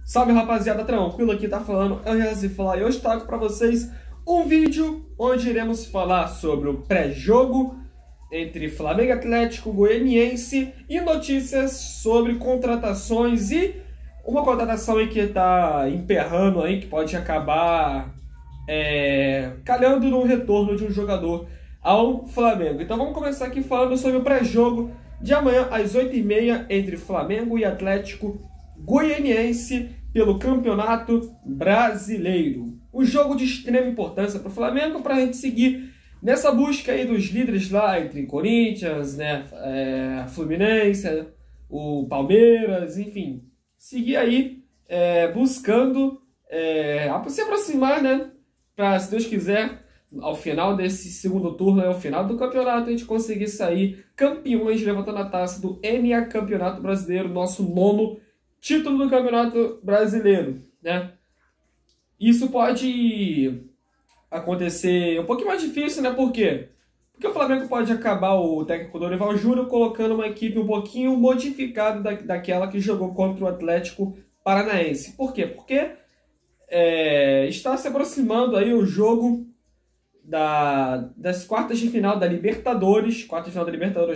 Salve rapaziada, tranquilo, aqui tá falando eu Yazzy Fly. Hoje trago para vocês um vídeo onde iremos falar sobre o pré-jogo entre Flamengo e Atlético Goianiense e notícias sobre contratações e uma contratação aí que tá emperrando aí, que pode acabar calhando no retorno de um jogador ao Flamengo. Então vamos começar aqui falando sobre o pré-jogo de amanhã às 8h30 entre Flamengo e Atlético Goianiense pelo Campeonato Brasileiro. Um jogo de extrema importância para o Flamengo, para a gente seguir nessa busca aí dos líderes lá entre Corinthians, Fluminense, o Palmeiras, enfim, seguir aí buscando se aproximar, né, para, se Deus quiser, ao final desse segundo turno, ao final do campeonato, a gente conseguir sair campeões levantando a taça do NA Campeonato Brasileiro, nosso nono título do Campeonato Brasileiro, né? Isso pode acontecer um pouquinho mais difícil, né? Por quê? Porque o Flamengo pode acabar o técnico Dorival Júnior colocando uma equipe um pouquinho modificada daquela que jogou contra o Atlético Paranaense. Por quê? Porque está se aproximando aí o jogo das quartas de final da Libertadores,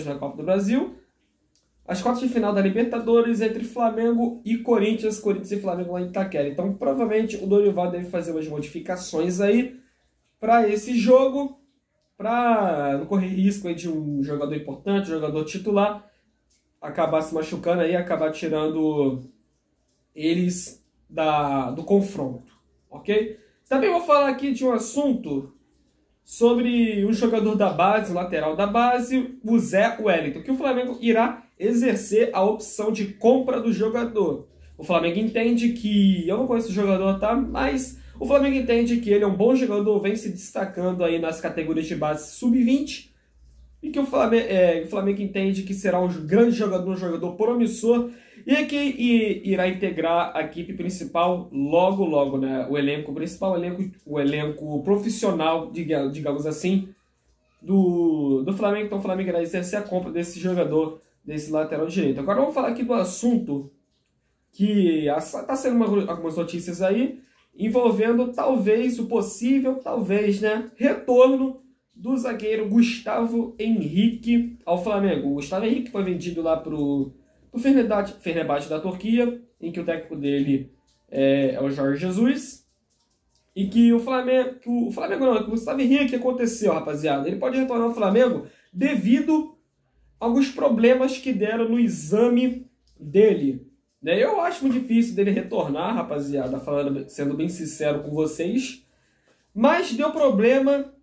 na Copa do Brasil, as quartas de final da Libertadores entre Flamengo e Corinthians e Flamengo lá em Itaquera. Então, provavelmente, o Dorival deve fazer umas modificações aí para esse jogo, para não correr risco aí de um jogador importante, um jogador titular, acabar se machucando aí, acabar tirando eles do confronto, ok? Também vou falar aqui de um assunto sobre um jogador da base, o lateral da base, o Zé Wellington, que o Flamengo irá exercer a opção de compra do jogador. O Flamengo entende que, eu não conheço o jogador, tá? Mas o Flamengo entende que ele é um bom jogador, vem se destacando aí nas categorias de base sub-20, e que o Flamengo entende que será um grande jogador, um jogador promissor, e que irá integrar a equipe principal logo, né? O elenco principal, o elenco profissional, digamos assim, do Flamengo. Então o Flamengo irá exercer a compra desse jogador, desse lateral direito. Agora vamos falar aqui do assunto que está sendo algumas notícias aí, envolvendo o possível, né, retorno do zagueiro Gustavo Henrique ao Flamengo. O Gustavo Henrique foi vendido lá para o Fenerbahçe da Turquia, em que o técnico dele é o Jorge Jesus, e que o Gustavo Henrique, o que aconteceu, rapaziada? Ele pode retornar ao Flamengo devido a alguns problemas que deram no exame dele. Eu acho muito difícil dele retornar, rapaziada, sendo bem sincero com vocês, mas deu problema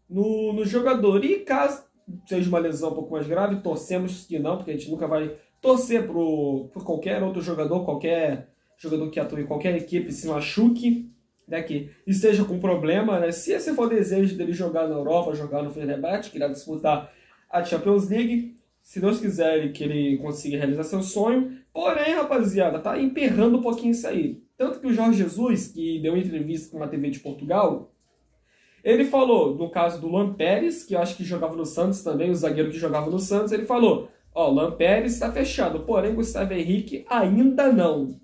no jogador. E caso seja uma lesão um pouco mais grave, torcemos que não, porque a gente nunca vai torcer por qualquer outro jogador, qualquer jogador que atue em qualquer equipe se machuque, né, que esteja com problema, né? Se esse for o desejo dele jogar na Europa, jogar no Fenerbahçe, que irá disputar a Champions League, se Deus quiser que ele consiga realizar seu sonho. Porém, rapaziada, tá emperrando um pouquinho isso aí. Tanto que o Jorge Jesus, que deu uma entrevista com uma TV de Portugal, ele falou, no caso do Luan Pérez, que eu acho que jogava no Santos também, o zagueiro que jogava no Santos, ele falou: ó, Luan Pérez está fechado, porém Gustavo Henrique ainda não,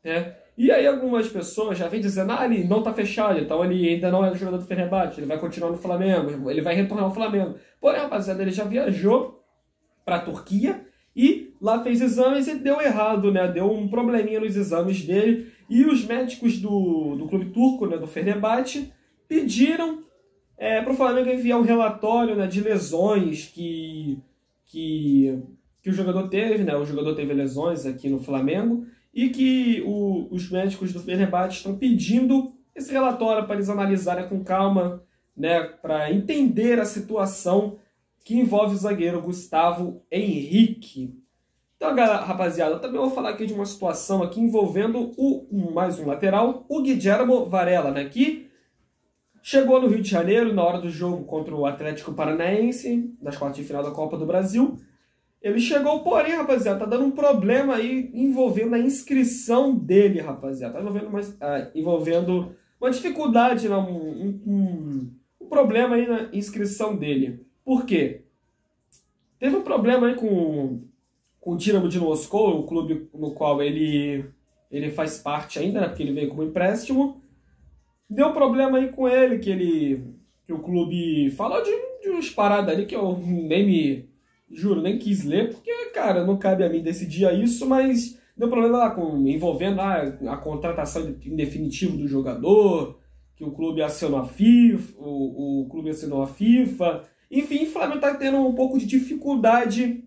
né? E aí algumas pessoas já vêm dizendo: ele não está fechado, então ele ainda não é jogador do Fenerbahçe, ele vai continuar no Flamengo, ele vai retornar ao Flamengo. Porém, rapaziada, ele já viajou para a Turquia e lá fez exames e deu errado, né? Deu um probleminha nos exames dele, e os médicos do clube turco, né, do Fenerbahçe, pediram para o Flamengo enviar um relatório, né, de lesões que o jogador teve, né? O jogador teve lesões aqui no Flamengo, e que os médicos do Fenerbahçe estão pedindo esse relatório para eles analisarem com calma, né, para entender a situação que envolve o zagueiro Gustavo Henrique. Então, rapaziada, eu também vou falar aqui de uma situação aqui envolvendo mais um lateral, o Guillermo Varela, né, que chegou no Rio de Janeiro na hora do jogo contra o Atlético Paranaense, nas quartas de final da Copa do Brasil. Ele chegou, porém, rapaziada, tá dando um problema aí envolvendo a inscrição dele, rapaziada. Tá envolvendo uma dificuldade, um problema aí na inscrição dele. Por quê? Teve um problema aí com o Dinamo de Moscou, o clube no qual ele ele faz parte ainda, né, porque ele veio como empréstimo. Deu problema aí com ele, que o clube falou de umas paradas ali que eu juro, nem quis ler, porque, cara, não cabe a mim decidir isso, mas deu problema lá envolvendo a contratação em definitivo do jogador, que o clube acionou a FIFA, o clube acionou a FIFA. Enfim, o Flamengo tá tendo um pouco de dificuldade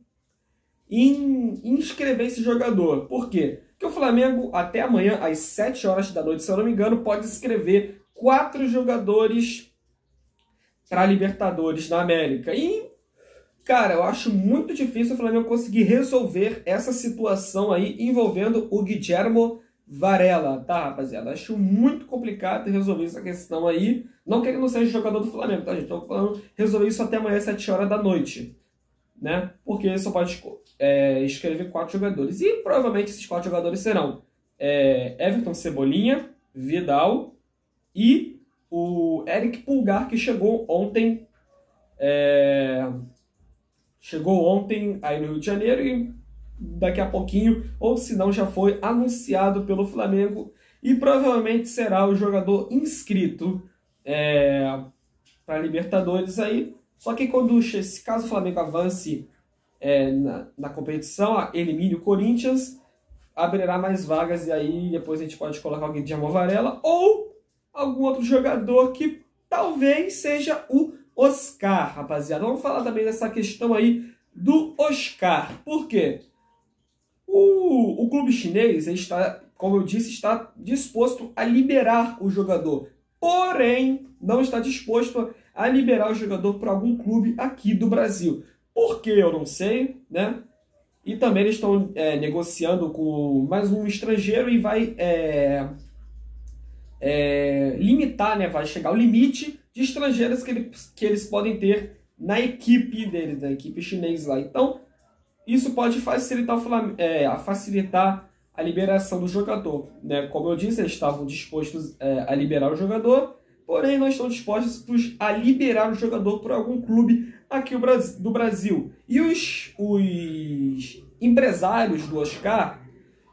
em inscrever esse jogador. Por quê? Porque o Flamengo, até amanhã, às 7 horas da noite, se eu não me engano, pode inscrever 4 jogadores para Libertadores na América. E, cara, eu acho muito difícil o Flamengo conseguir resolver essa situação aí envolvendo o Guillermo Varela, tá, rapaziada? Acho muito complicado resolver essa questão aí. Não que ele não seja jogador do Flamengo, tá, gente? Tô falando resolver isso até amanhã às 7 horas da noite, né? Porque ele só pode escrever 4 jogadores. E provavelmente esses 4 jogadores serão Everton Cebolinha, Vidal e o Eric Pulgar, que chegou ontem. Chegou ontem aí no Rio de Janeiro e daqui a pouquinho, ou se não já foi anunciado pelo Flamengo, e provavelmente será o jogador inscrito para Libertadores aí. Só que caso o Flamengo avance na competição, elimine o Corinthians, abrirá mais vagas e aí depois a gente pode colocar alguém de Varela ou algum outro jogador que talvez seja o Oscar, rapaziada. Vamos falar também dessa questão aí do Oscar. Por quê? O clube chinês está, como eu disse, está disposto a liberar o jogador. Porém, não está disposto a liberar o jogador para algum clube aqui do Brasil. Por quê? Eu não sei, né? E também eles estão negociando com mais um estrangeiro e vai limitar, né? Vai chegar ao limite de estrangeiros que eles podem ter na equipe deles, na equipe chinesa lá. Então, isso pode facilitar a liberação do jogador, né? Como eu disse, eles estavam dispostos a liberar o jogador, porém não estão dispostos a liberar o jogador por algum clube aqui do Brasil. E os empresários do Oscar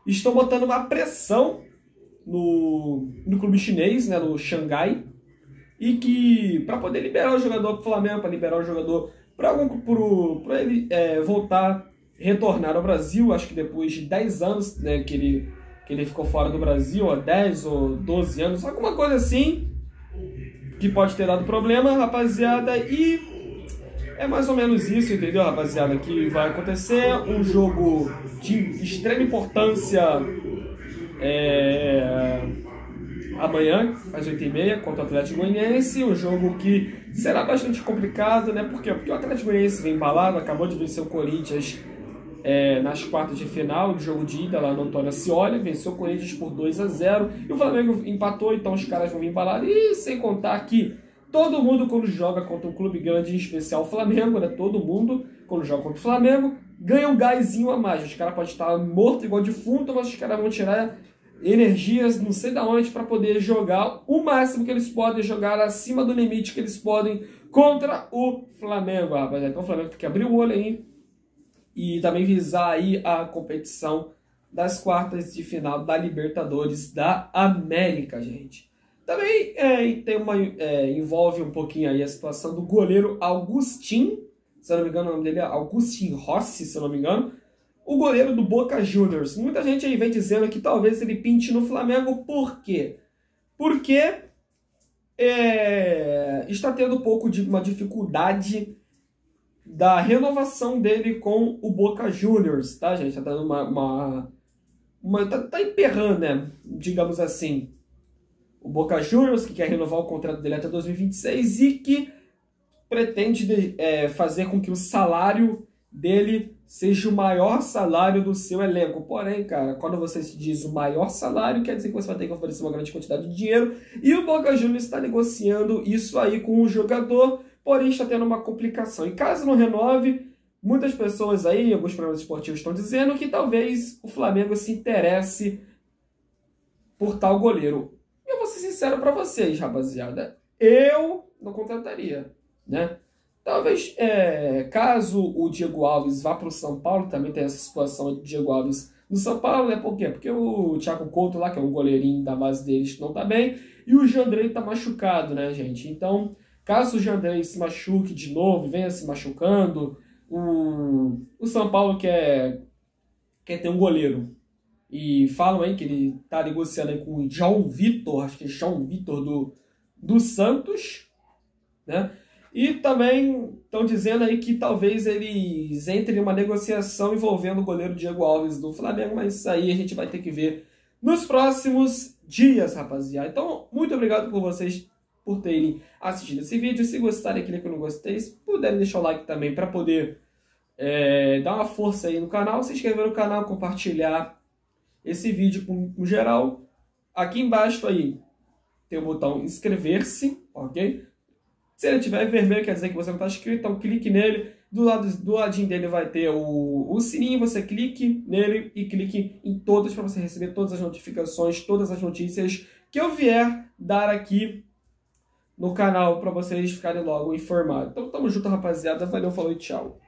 estão botando uma pressão no clube chinês, né, no Xangai, e que para poder liberar o jogador para o Flamengo, para liberar o jogador para ele retornar ao Brasil, acho que depois de 10 anos, né, que ele ficou fora do Brasil, 10 ou 12 anos, alguma coisa assim, que pode ter dado problema, rapaziada, e é mais ou menos isso, entendeu, rapaziada, que vai acontecer. Um jogo de extrema importância amanhã, às 8h30, contra o Atlético Goianiense, um jogo que será bastante complicado, né? Por quê? Porque o Atlético Goianiense vem embalado, acabou de vencer o Corinthians nas quartas de final, do jogo de ida lá no Antônio Ascioli, venceu o Corinthians por 2-0, e o Flamengo empatou, então os caras vão vir embalados, e sem contar que todo mundo quando joga contra um clube grande, em especial o Flamengo, né? Todo mundo quando joga contra o Flamengo, ganha um gásinho a mais. Os caras podem estar mortos igual defunto, mas os caras vão tirar energias não sei da onde para poder jogar o máximo que eles podem, jogar acima do limite que eles podem contra o Flamengo, rapaziada. Então o Flamengo tem que abrir o olho aí e também visar aí a competição das quartas de final da Libertadores da América, gente. Também envolve um pouquinho aí a situação do goleiro Agustín, se eu não me engano o nome dele é Agustín Rossi, se eu não me engano, o goleiro do Boca Juniors. Muita gente aí vem dizendo que talvez ele pinte no Flamengo. Por quê? Porque está tendo um pouco de uma dificuldade da renovação dele com o Boca Juniors, tá, gente? Tá dando tá emperrando, né? Digamos assim. O Boca Juniors, que quer renovar o contrato dele até 2026 e que pretende fazer com que o salário dele seja o maior salário do seu elenco. Porém, cara, quando você se diz o maior salário, quer dizer que você vai ter que oferecer uma grande quantidade de dinheiro. E o Boca Juniors está negociando isso aí com o jogador, porém está tendo uma complicação. E caso não renove, muitas pessoas aí, alguns programas esportivos estão dizendo que talvez o Flamengo se interesse por tal goleiro. E eu vou ser sincero para vocês, rapaziada. Eu não contrataria, né? Talvez, caso o Diego Alves vá para o São Paulo, também tem essa situação de Diego Alves do São Paulo, né? Por quê? Porque o Thiago Couto lá, que é o goleirinho da base deles, não tá bem, e o Jandrei tá machucado, né, gente? Então, caso o Jandrei se machuque de novo e venha se machucando, o São Paulo quer ter um goleiro. E falam aí que ele tá negociando aí com o João Vitor, acho que é João Vitor do Santos, né? E também estão dizendo aí que talvez eles entrem em uma negociação envolvendo o goleiro Diego Alves do Flamengo, mas isso aí a gente vai ter que ver nos próximos dias, rapaziada. Então, muito obrigado por vocês por terem assistido esse vídeo. Se gostarem, clique no gostei. Se puderem deixar o like também para poder dar uma força aí no canal, se inscrever no canal, compartilhar esse vídeo com geral. Aqui embaixo aí tem o botão inscrever-se, ok? Se ele tiver vermelho, quer dizer que você não está inscrito, então clique nele. Do ladinho dele vai ter o sininho, você clique nele e clique em todas para você receber todas as notificações, todas as notícias que eu vier dar aqui no canal para vocês ficarem logo informados. Então tamo junto, rapaziada. Valeu, falou e tchau.